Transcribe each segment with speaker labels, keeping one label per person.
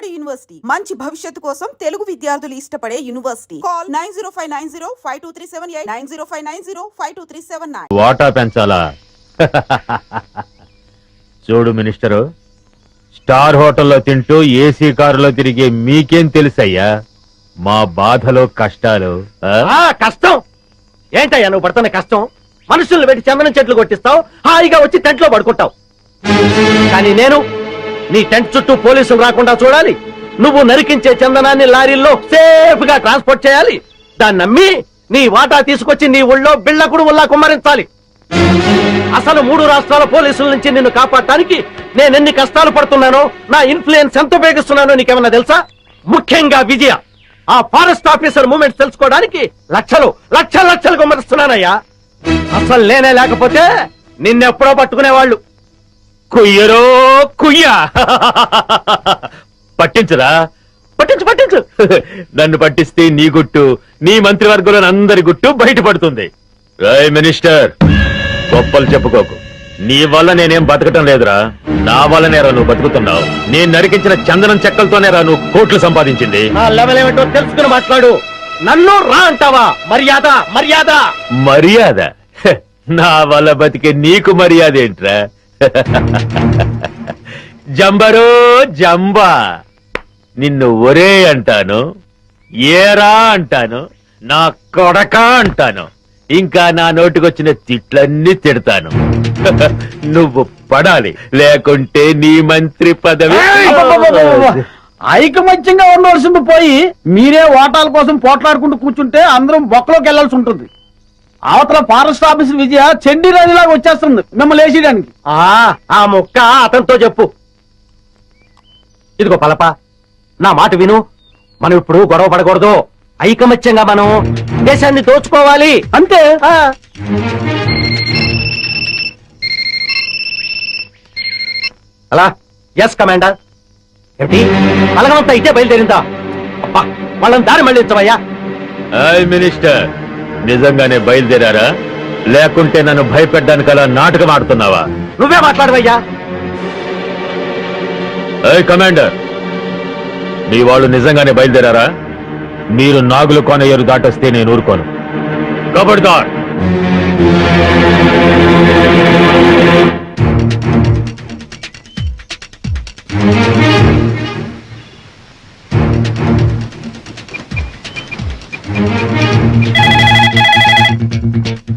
Speaker 1: నాడు యూనివర్సిటీ మంచి భవిష్యత్తు కోసం తెలుగు విద్యార్థులు ఇష్టపడే యూనివర్సిటీ. కాల్ 9059052378 9059052379.
Speaker 2: వాటా పెంచాలా? చూడు మినిస్టరు, స్టార్ హోటల్లో తింటూ ఏసీ కారులో తిరిగే మీకేం తెలుసయ్యా మా బాధలు కష్టాలు?
Speaker 3: కష్టం ఏంటయ్యా నువ్వు పడుతున్న కష్టం? మనుషుల్ని పెట్టి చందనం చెట్లు కొట్టిస్తావు, హాయిగా వచ్చి టెంట్ లో పడుకుంటావు. కానీ నేను నీ టెంట్ చుట్టూ పోలీసులు రాకుండా చూడాలి, నువ్వు నరికించే చందనాన్ని లారీల్లో సేఫ్ గా ట్రాన్స్పోర్ట్ చేయాలి, దాన్ని నమ్మి నీ వాటా తీసుకొచ్చి నీ ఊళ్ళో బిళ్ళకుడు ఉల్లా కుమ్మరించాలి. అసలు 3 రాష్ట్రాల పోలీసుల నుంచి నిన్ను కాపాడటానికి నేనెన్ని కష్టాలు పడుతున్నానో, నా ఇన్ఫ్లుయెన్స్ ఎంత ఉపయోగిస్తున్నానో నీకేమన్నా తెలుసా? ముఖ్యంగా విజయ, ఆ ఫారెస్ట్ ఆఫీసర్ మూమెంట్స్ తెలుసుకోవడానికి లక్షలు లక్షలు లక్షలు కుమ్మరిస్తున్నానయ్యా. అసలు నేనే లేకపోతే నిన్నెప్పుడో పట్టుకునేవాళ్ళు.
Speaker 2: కుయ్యరో కుయ్య పట్టించురా, పట్టించు పట్టించు. నన్ను పట్టిస్తే నీ గుట్టు, నీ మంత్రివర్గంలోని అందరి గుట్టు బయటపడుతుంది. రాయ్ మినిస్టర్, గొప్పలు చెప్పుకోకు. నీ వల్ల నేనేం బతకటం లేదురా, నా వల్లనేరా నువ్వు బతుకుతున్నావు. నేను నరికించిన చందనం చెక్కలతోనేరా నువ్వు కోట్లు సంపాదించింది.
Speaker 3: నా లెవెల్ ఏమిటో తెలుసుకుని మాట్లాడు. నన్ను రా అంటావా? మర్యాద మర్యాద
Speaker 2: మర్యాద? నా వల్ల బతికే నీకు మర్యాద ఏంట్రా? జంబరో జంబా, నిన్ను ఒరే అంటాను, ఏరా అంటాను, నా కొడక అంటాను, ఇంకా నా నోటికొచ్చిన తిట్లన్నీ తిడతాను. నువ్వు పడాలి, లేకుంటే నీ మంత్రి పదవి.
Speaker 4: ఐకమత్యంగా ఉండవలసింది పోయి మీరే ఓటాల కోసం పోట్లాడుకుంటూ కూర్చుంటే అందరం బొక్కలోకి వెళ్లాల్సి ఉంటుంది. అవతల ఫారెస్ట్ ఆఫీసర్ విజయ చెండి రాజులాగా వచ్చేస్తుంది మిమ్మల్ని వేసేయడానికి.
Speaker 3: ఆ ముక్క అతనితో చెప్పు. ఇదిగో పలప, నా మాట విను. మనం ఇప్పుడు గొడవ పడకూడదు, ఐకమత్యంగా మనం దేశాన్ని దోచుకోవాలి అంతే. అలా ఎస్ కమాండర్. ఏమిటి అలగమంతా ఇటే బయలుదేరిందా? అబ్బా, వాళ్ళని దారి మళ్ళించవయ్యా.
Speaker 2: మినిస్టర్, నిజంగానే బయలుదేరారా, లేకుంటే నన్ను భయపెట్టడానికి అలా నాటకం ఆడుతున్నావా?
Speaker 3: నువ్వే మాట్లాడవయ్యా.
Speaker 2: కమాండర్, మీ వాళ్ళు నిజంగానే బయలుదేరారా? మీరు నాగుల కోనయ్యరు దాటొస్తే నేను ఊరుకోను. కబడ్దార్.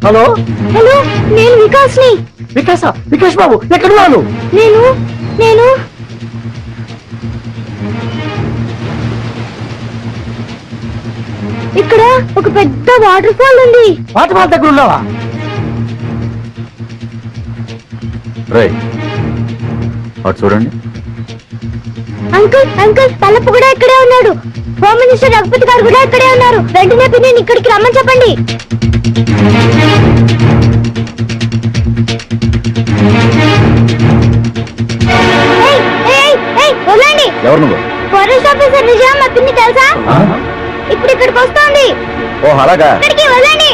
Speaker 3: హలో
Speaker 5: హలో, నేను వికాస్ని.
Speaker 3: వికాస్ బాబు ఎక్కడున్నాను?
Speaker 5: నేను ఇక్కడ ఒక పెద్ద వాటర్ ఫాల్ ఉంది.
Speaker 3: వాటర్ ఫాల్ దగ్గర ఉన్నావా?
Speaker 2: అటు చూడండి.
Speaker 5: అంకుల్ తలపు కూడా ఇక్కడే ఉన్నాడు. హోమ్ మినిస్టర్ రఘుపతి గారు కూడా ఇక్కడే ఉన్నారు. వెంటనే పిన్ని ఇక్కడికి రమ్మని చెప్పండి. వదలండి.
Speaker 2: ఎవరు నువ్వు?
Speaker 5: ఫారెస్ట్ ఆఫీసర్ విజయ, మా పిన్ని తెలుసా? ఇప్పుడు ఇక్కడికి వస్తోంది.
Speaker 2: ఓ అలాగా.
Speaker 5: ఇక్కడికి వదలండి.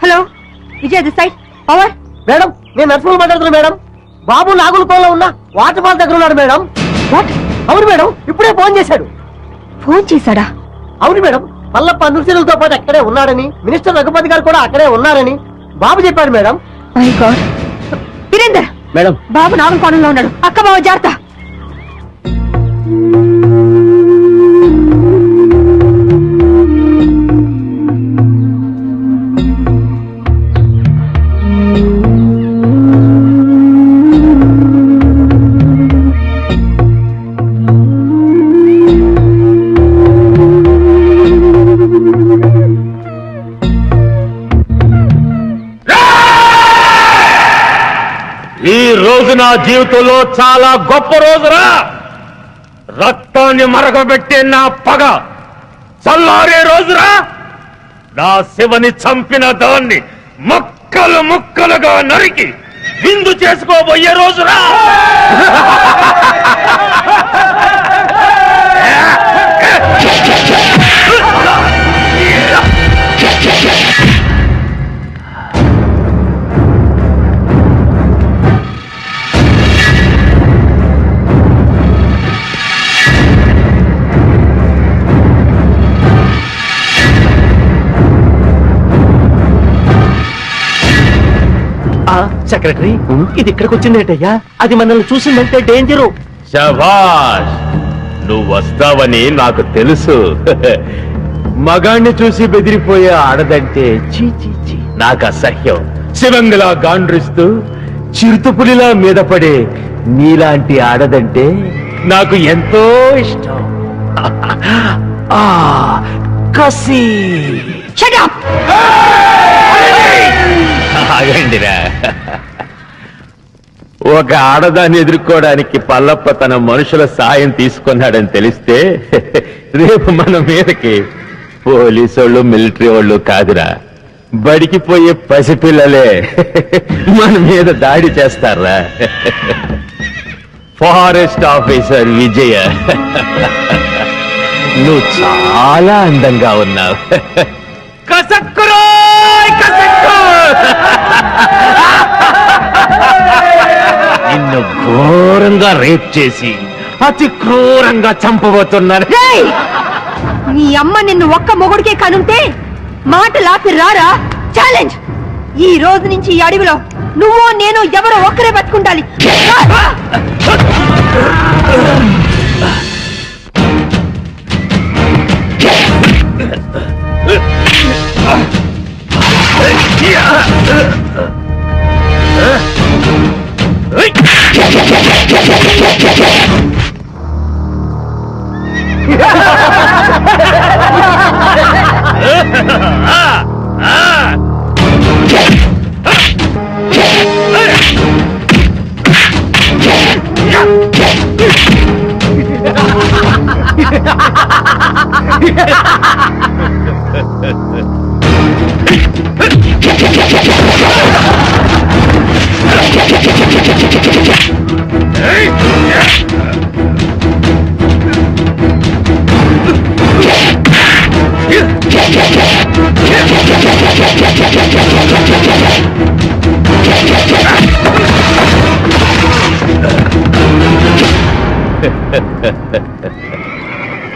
Speaker 6: Hello Vijay this side, over.
Speaker 3: Madam, నేను నర్సింగ్ మాట్లాడుతున్నా మేడం. బాబు నాగుల కోలో ఉన్న వాటర్ ఫాల్ దగ్గర ఉన్నాడు మేడం.
Speaker 6: వాట్?
Speaker 3: అవును మేడం, ఇప్పుడే ఫోన్ చేశాడు.
Speaker 6: ఫోన్ చేశాడా?
Speaker 3: అవును మేడం, మల్లప్ప నృత్యులతో పాటు అక్కడే ఉన్నాడని, మినిస్టర్ రఘుపతి గారు కూడా అక్కడే ఉన్నారని బాబు చెప్పాడు madam.
Speaker 6: My god. Veerender,
Speaker 3: madam
Speaker 6: Babu నాగుల కోణంలో ఉన్నాడు. అక్క బావ జాగ్రత్త.
Speaker 2: ఈ రోజు నా జీవితంలో చాలా గొప్ప రోజురా. రక్తాన్ని మరగబెట్టే నా పగ చల్లారే రోజురా. నా శివని చంపిన దాన్ని ముక్కలు ముక్కలుగా నరికి విందు చేసుకోబోయే రోజురా.
Speaker 3: సెక్రటరీ ఇది ఇక్కడికి వచ్చిందేటయ్యా అది మనల్ని చూసిందంటే డేంజరు.
Speaker 2: శభాష్, నువ్వు వస్తావని నాకు తెలుసు. మగాణ్ణి చూసి బెదిరిపోయే ఆడదంటే చీ చీ చీ నాకు అసహ్యం. శివంగిలా గాండ్రిస్తూ చిరుతపులిలా మీద పడే నీలాంటి ఆడదంటే నాకు ఎంతో ఇష్టం. ఆ కసి. ఆగండిరా. ఒక ఆడదాన్ని ఎదుర్కోవడానికి పల్లప్ప తన మనుషుల సాయం తీసుకున్నాడని తెలిస్తే రేపు మన మీదకి పోలీసోళ్ళు మిలిటరీ వాళ్ళు కాదురా, బడికి పోయే పసిపిల్లలే మన మీద దాడి చేస్తారా. ఫారెస్ట్ ఆఫీసర్ విజయ, నువ్వు చాలా అందంగా ఉన్నావు. కసక్కురోయ్ కసక్కు. నిన్ను ఘోరంగా రేప్ చేసి అతి క్రూరంగా చంపబోతున్నాను.
Speaker 6: నీ అమ్మ నిన్ను ఒక్క మొగుడికే కనుంటే మాటలాపి రారా. ఛాలెంజ్. ఈ రోజు నుంచి ఈ అడవిలో నువ్వు నేను ఎవరో ఒక్కరే బతుకుండాలి.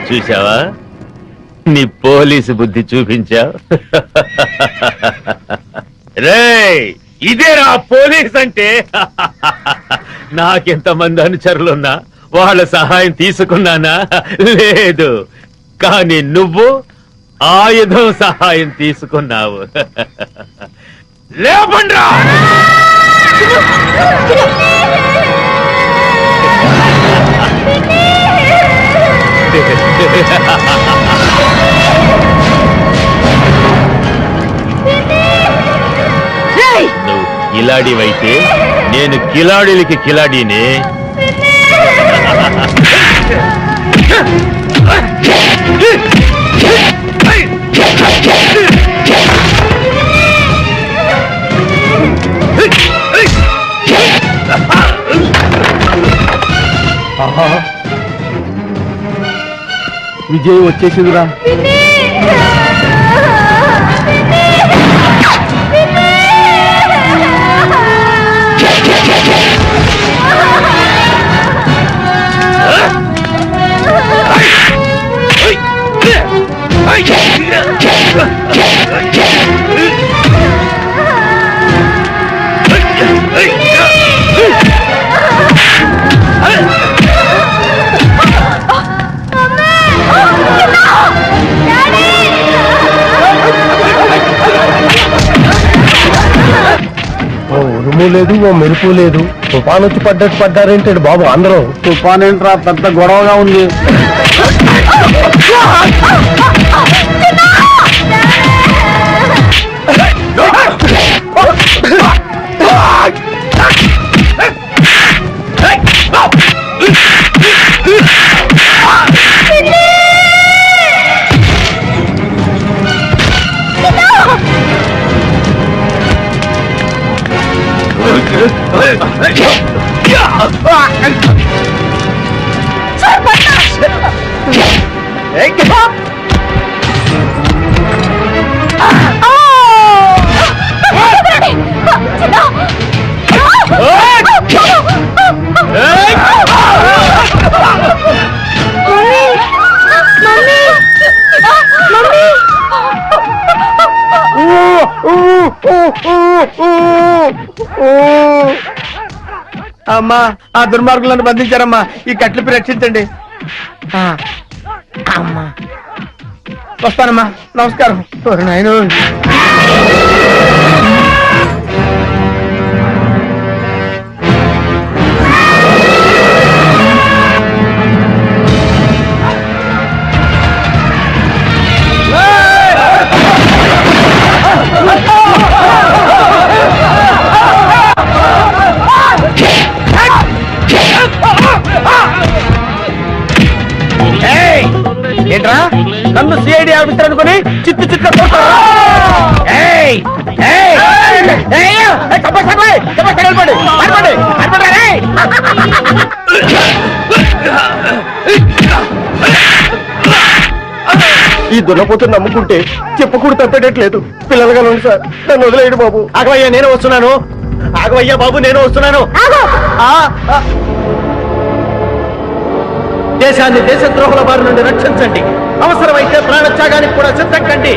Speaker 2: చూసావా, నీ పోలీసు బుద్ధి చూపించావు. రేయ్, ఇదేరా పోలీస్ అంటే. నాకెంతమంది అనుచరులున్నా వాళ్ళ సహాయం తీసుకున్నానా? లేదు. కానీ నువ్వు ఆయుధం సహాయం తీసుకున్నావు. లేపండ్రా. నువ్వు కిలాడివైతే నేను కిలాడీలకి కిలాడీనే.
Speaker 4: విజయ్ వచ్చేసిందిరా. ఉరుము లేదు, ఓ మెరుపు లేదు. తుఫాన్ వచ్చి పడ్డట్టు పడ్డారేంటాడు బాబు అందరూ. తుఫాన్ ఏంట్రా, పెద్ద గొడవగా ఉంది.
Speaker 3: అమ్మా ఆ దుర్మార్గులను బంధించారమ్మా, ఈ కట్లిపి రక్షించండి. అమ్మా వస్తానమ్మా, నమస్కారం. నాయన ఏంట్రా నన్ను సిఐడి ఆఫీసర్ అనుకుని చిత్తు చిత్త ఈ దున్నపోతుని నమ్ముకుంటే చెప్పకూడదు తప్పేటట్లేదు. పిల్లలుగా ఉంది సార్, నన్ను వదిలేయండి బాబు. ఆగవయ్యా నేను వస్తున్నాను, ఆగవయ్యా బాబు నేను వస్తున్నాను. దేశాన్ని దేశద్రోహుల బారి నుండి రక్షించండి, అవసరమైతే ప్రాణత్యాగానికి కూడా సిద్ధం కండి.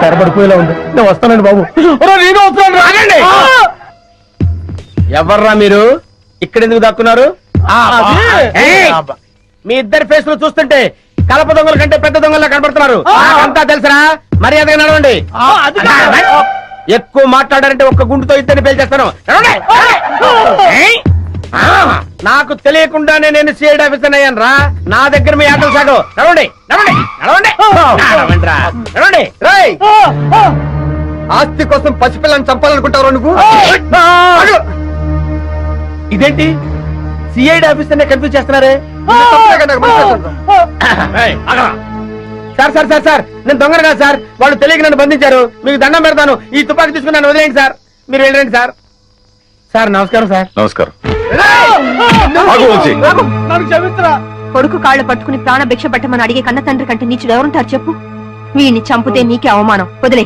Speaker 3: తెరబడిపోయేలా ఉంది, నేను వస్తానండి బాబు. నేను వస్తాను, రాగండి. ఎవర్రా మీరు? ఇక్కడ ఎందుకు దాక్కున్నారు? మీ ఇద్దరి ఫేస్ లో చూస్తుంటే కలప దొంగల కంటే పెద్ద దొంగలా కనబడుతున్నారు. అంతా తెలుసరా, మర్యాదగా నడవండి. ఎక్కువ మాట్లాడారంటే ఒక్క గుండుతో ఇద్దరిని పేల్చేస్తాను. నాకు తెలియకుండానే నేను సిఐడి ఆఫీసర్ అయ్యాను రా. నా దగ్గర మీ ఆటలు సాగు. నడవండి నడవండి నడవండి నడవండి. రేయ్, ఆస్తి కోసం పసిపిల్లని చంపాలనుకుంటావు నువ్వు? ఇదేంటి సిఐడి ఆఫీసర్ కన్ఫ్యూజ్ చేస్తున్నారే? సార్ సార్ సార్ సార్ నేను దొంగను కాదు సార్, వాళ్ళు తెలియక నన్ను బంధించారు. మీకు దండం పెడతాను, ఈ తుపాకీ తీసుకుని నన్ను వదిలేయండి సార్. మీరు వెళ్ళండి సార్. సార్ నమస్కారం సార్.
Speaker 2: నమస్కారం.
Speaker 6: కొడుకు కాళ్ళు పట్టుకుని ప్రాణ భిక్ష పెట్టమని అడిగే కన్న తండ్రి కంటే నీచుడు ఎవరుంటారు చెప్పు? వీడిని చంపితే నీకే అవమానం. వదిలే.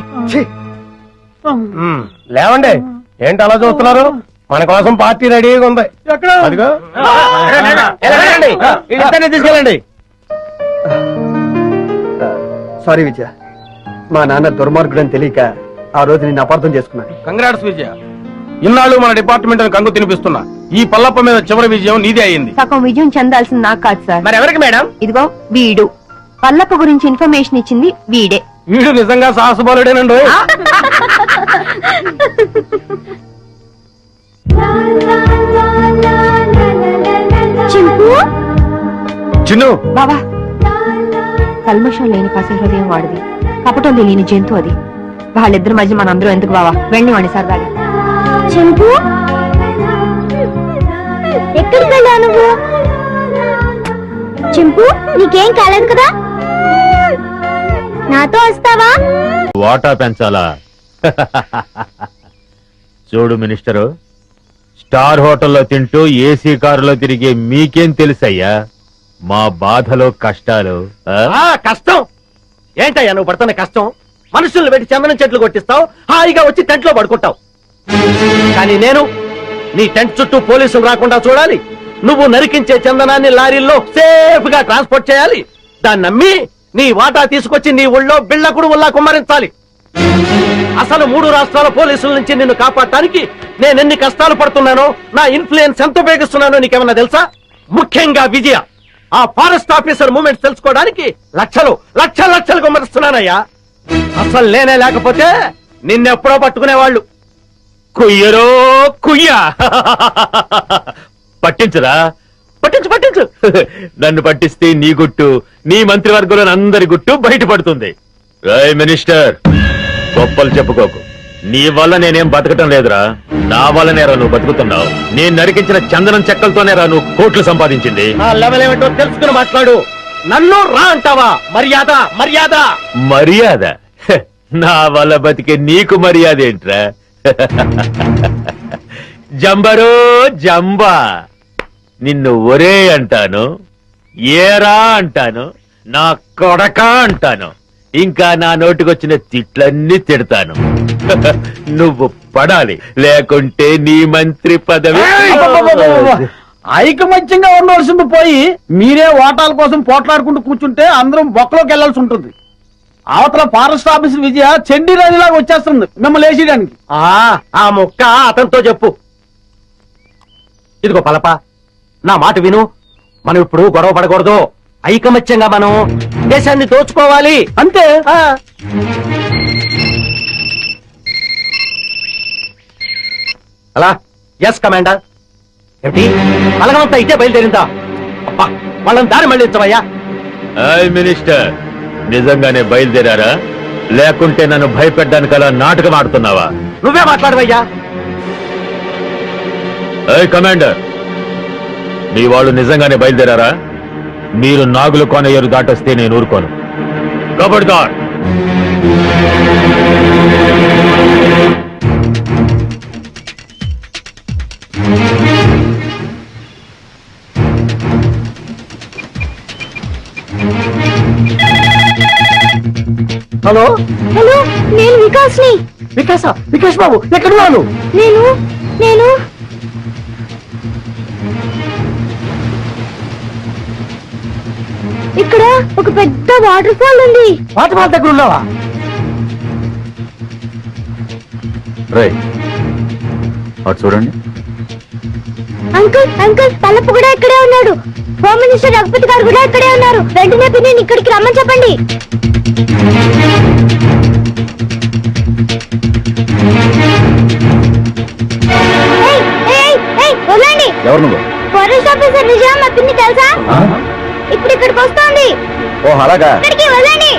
Speaker 3: లేవండి, ఏంటి అలా చూస్తున్నారు? మన కోసం పార్టీ రెడీగా ఉంది. అదిగో తీసుకెళ్ళండి.
Speaker 7: సారీ విజయ, మా నాన్న దుర్మార్గుడని తెలియక ఆ రోజు నేను అపార్థం చేసుకున్నాను.
Speaker 3: కంగ్రాట్స్ విజయ, ఇన్నాళ్ళు మన డిపార్ట్మెంట్ కంగు తినిపిస్తున్నా ఈ పల్లప్ప మీద చివరి విజయం నీదే అయింది.
Speaker 6: సగం విజయం చెందాల్సింది నాకు కాదు సార్.
Speaker 3: మరి ఎవరికి మేడం?
Speaker 6: ఇదిగో వీడు పల్లప్ప గురించి ఇన్ఫర్మేషన్ ఇచ్చింది వీడే.
Speaker 3: వీడు నిజంగా సాహసబలుడేనండి. చిన్ను
Speaker 6: బాబా, కల్మషం లేని పసి హృదయం వాడిది, కపటం తెలియని జంతు అది. వాళ్ళిద్దరి మధ్య మనందరూ ఎందుకు బావా? వెళ్ళి వాడి సరదాగా.
Speaker 5: చెంపు, ఎక్కడికి వెళ్ళావు నువ్వు? చెంపు, నీకేం కాలేదు కదా? నాతో వస్తావా?
Speaker 2: వాటా పెంచాలా? చూడు మినిస్టరు, స్టార్ హోటల్లో తింటూ ఏసీ కారులో తిరిగే మీకేం తెలుసయ్యా మా బాధలో కష్టాలు?
Speaker 3: కష్టం ఏంటయ్యా నువ్వు పడుతున్న కష్టం? మనుషుల్ని పెట్టి చందనం చెట్లు కొట్టిస్తావు, హాయిగా వచ్చి టెంట్ లో పడుకుంటావు. కానీ నేను నీ టెంట్ చుట్టూ పోలీసులు రాకుండా చూడాలి, నువ్వు నరికించే చందనాన్ని లారీల్లో సేఫ్ గా ట్రాన్స్పోర్ట్ చేయాలి, దాన్ని నమ్మి నీ వాటా తీసుకొచ్చి నీ ఊళ్ళో బిళ్ళకుడు ఉల్లా కుమ్మరించాలి. అసలు 3 రాష్ట్రాల పోలీసుల నుంచి నిన్ను కాపాడటానికి నేను ఎన్ని కష్టాలు పడుతున్నానో, నా ఇన్ఫ్లుయెన్స్ ఎంత ఉపయోగిస్తున్నానో నీకేమన్నా తెలుసా? ముఖ్యంగా విజయ, ఆ ఫారెస్ట్ ఆఫీసర్ మూమెంట్స్ తెలుసుకోవడానికి లక్షలు గుమ్మరిస్తున్నానయ్యా. అసలు నేనే లేకపోతే నిన్నెప్పుడో పట్టుకునేవాళ్ళు.
Speaker 2: కుయ్యరో కుయ్యా పట్టించురా, పట్టించు నన్ను పట్టిస్తే నీ గుట్టు, నీ మంత్రివర్గంలోని అందరి గుట్టు బయటపడుతుంది. రాయ్ మినిస్టర్, గొప్పలు చెప్పుకోకు. నీ వల్ల నేనేం బతకటం లేదురా, నా వల్లనేరా నువ్వు బతుకుతున్నావు. నేను నరికించిన చందనం చెక్కలతోనేరా నువ్వు కోట్లు సంపాదించింది.
Speaker 3: నా లెవెల్ ఏమిటో తెలుసుకుని మాట్లాడు. నన్ను రా అంటావా? మర్యాద.
Speaker 2: మర్యాద? హె, నా వల్ల బతికే నీకు మర్యాద ఏంట్రా? జంబరో జంబా, నిన్ను ఒరే అంటాను, ఏరా అంటాను, నా కొడక అంటాను, ఇంకా నా నోటికొచ్చిన తిట్లన్నీ తిడతాను. నువ్వు పడాలి, లేకుంటే నీ మంత్రి పదవి.
Speaker 4: ఐకమత్యంగా ఉండవలసింది పోయి మీరే ఓటాల కోసం పోట్లాడుకుంటూ కూర్చుంటే అందరం బొక్కలోకి వెళ్లాల్సి ఉంటుంది. అవతల ఫారెస్ట్ ఆఫీసర్ విజయ చెండి రాజులాగా వచ్చేస్తుంది మిమ్మల్ని వేసేయడానికి.
Speaker 3: ఆ ముక్క అతనితో చెప్పు. ఇదిగో పలప, నా మాట విను. మనం ఇప్పుడు గొడవ పడకూడదు. ఐకమత్యంగా మనం దేశాన్ని దోచుకోవాలి
Speaker 4: అంతే.
Speaker 3: అలా ఎస్ కమాండర్. ఏమిటి బలగమంతా ఇటే బయలుదేరిందా? అబ్బా, వాళ్ళని దారి మళ్ళించవయ్యా.
Speaker 2: హాయ్ మినిస్టర్, నిజంగానే బయలుదేరారా, లేకుంటే నన్ను భయపెట్టడానికి అలా నాటకం ఆడుతున్నావా?
Speaker 3: నువ్వే మాట్లాడవయ్యా.
Speaker 2: హాయ్ కమాండర్, మీ వాళ్ళు నిజంగానే బయలుదేరారా? మీరు నాగులు కోనయ్యరు దాటొస్తే నేను ఊరుకోను. కబడ్దార్.
Speaker 3: హలో,
Speaker 5: నేను వికాస్ని.
Speaker 3: వికాస్ బాబు ఎక్కడున్నాను?
Speaker 5: నేను ఇక్కడ ఒక పెద్ద వాటర్ ఫాల్ ఉంది.
Speaker 3: వాటి వాళ్ళ దగ్గర ఉన్నావా?
Speaker 2: రేయ్, అటు చూడండి.
Speaker 5: అంకుల్ పల్లపు కూడా ఇక్కడే ఉన్నాడు. హోమ్ మినిస్టర్ రఘుపతి గారు కూడా ఇక్కడే ఉన్నారు. వెంటనే పిన్ని ఇక్కడికి రమ్మని చెప్పండి. వదలండి.
Speaker 2: ఎవరు నువ్వు?
Speaker 5: ఫారెస్ట్ ఆఫీసర్ విజయ, మా పిన్ని తెలుసా? ఇప్పుడు ఇక్కడికి వస్తోంది.
Speaker 2: ఓ అలాగా.
Speaker 5: ఇక్కడికి వదలండి.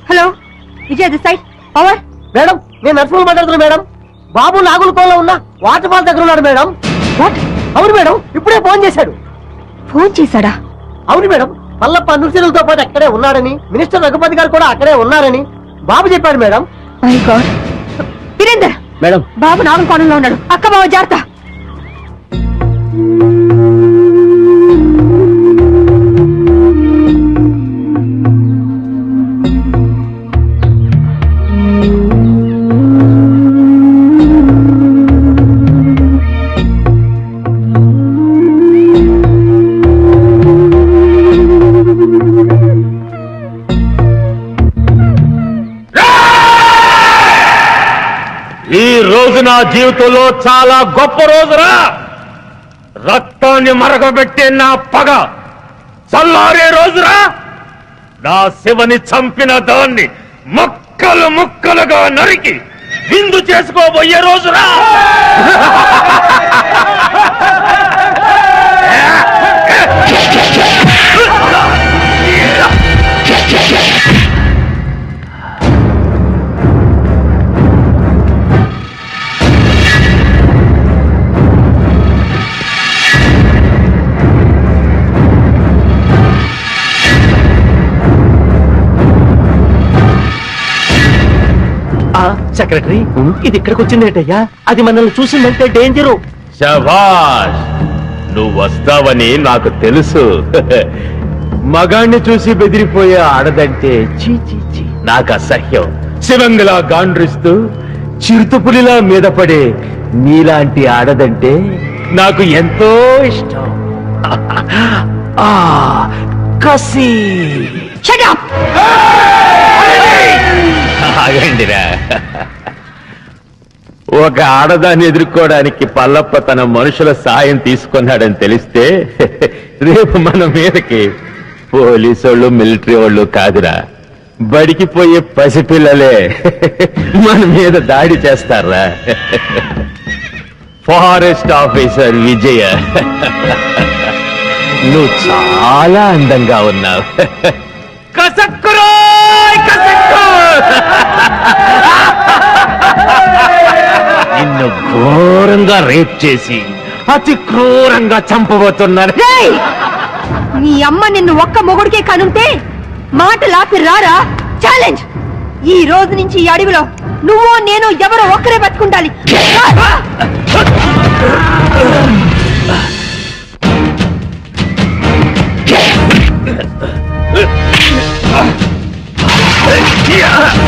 Speaker 6: Hello Vijay this side over.
Speaker 3: Madam, నేను నర్సింహులు మాట్లాడుతున్నా మేడం. బాబు నాగులకోలో ఉన్న వాటర్ ఫాల్ దగ్గర ఉన్నాడు మేడం. అవును మేడం, ఇప్పుడే ఫోన్ చేశాడు.
Speaker 6: ఫోన్ చేశాడా?
Speaker 3: అవును మేడం, పల్లప్ప అనుచరులతో పాటు అక్కడే ఉన్నాడని, మినిస్టర్ రఘుపతి గారు కూడా అక్కడే ఉన్నారని బాబు చెప్పాడు madam.
Speaker 6: My god. Veerender
Speaker 3: madam,
Speaker 6: Babu నాగుల కోణంలో ఉన్నాడు. అక్క బాబు జాగ్రత్త.
Speaker 2: ఈ రోజు నా జీవితంలో చాలా గొప్ప రోజురా. రక్తాన్ని మరగబెట్టే నా పగ చల్లారే రోజురా. నా శివని చంపిన దాన్ని ముక్కలు ముక్కలుగా నరికి విందు చేసుకోబోయే రోజురా.
Speaker 3: సెక్రటరీ, ఇది ఇక్కడికి వచ్చిందేటయ్యా? అది మనల్ని చూసిందంటే డేంజరు.
Speaker 2: శభాష్, నువ్వు వస్తావని నాకు తెలుసు. మగాణ్ణి చూసి బెదిరిపోయే ఆడదంటే చీ చీ చీ. నాకు అసహ్యం. శివంగిలా గాండ్రిస్తూ చిరుతపులిలా మీద పడే నీలాంటి ఆడదంటే నాకు ఎంతో ఇష్టం. ఆ కసి.
Speaker 6: Shut up!
Speaker 2: ఆగండిరా. ఒక ఆడదాన్ని ఎదుర్కోవడానికి పల్లప్ప తన మనుషుల సాయం తీసుకున్నాడని తెలిస్తే రేపు మన మీదకి పోలీసు వాళ్ళు మిలిటరీ వాళ్ళు కాదురా, బడికి పోయే పసిపిల్లలే మన మీద దాడి చేస్తారా. ఫారెస్ట్ ఆఫీసర్ విజయ, నువ్వు చాలా అందంగా ఉన్నావు. కసక్కురోయ్ కసక్కు. నిన్ను ఘోరంగా రేప్ చేసి అతి క్రూరంగా చంపబోతున్నాను.
Speaker 6: రేయ్! నీ అమ్మ నిన్ను ఒక్క మొగుడికే కనుంటే మాటలాపి రారా. ఛాలెంజ్! ఈ రోజు నుంచి ఈ అడవిలో నువ్వు నేను ఎవరో ఒక్కరే బతుకుండాలి.
Speaker 2: Yeah.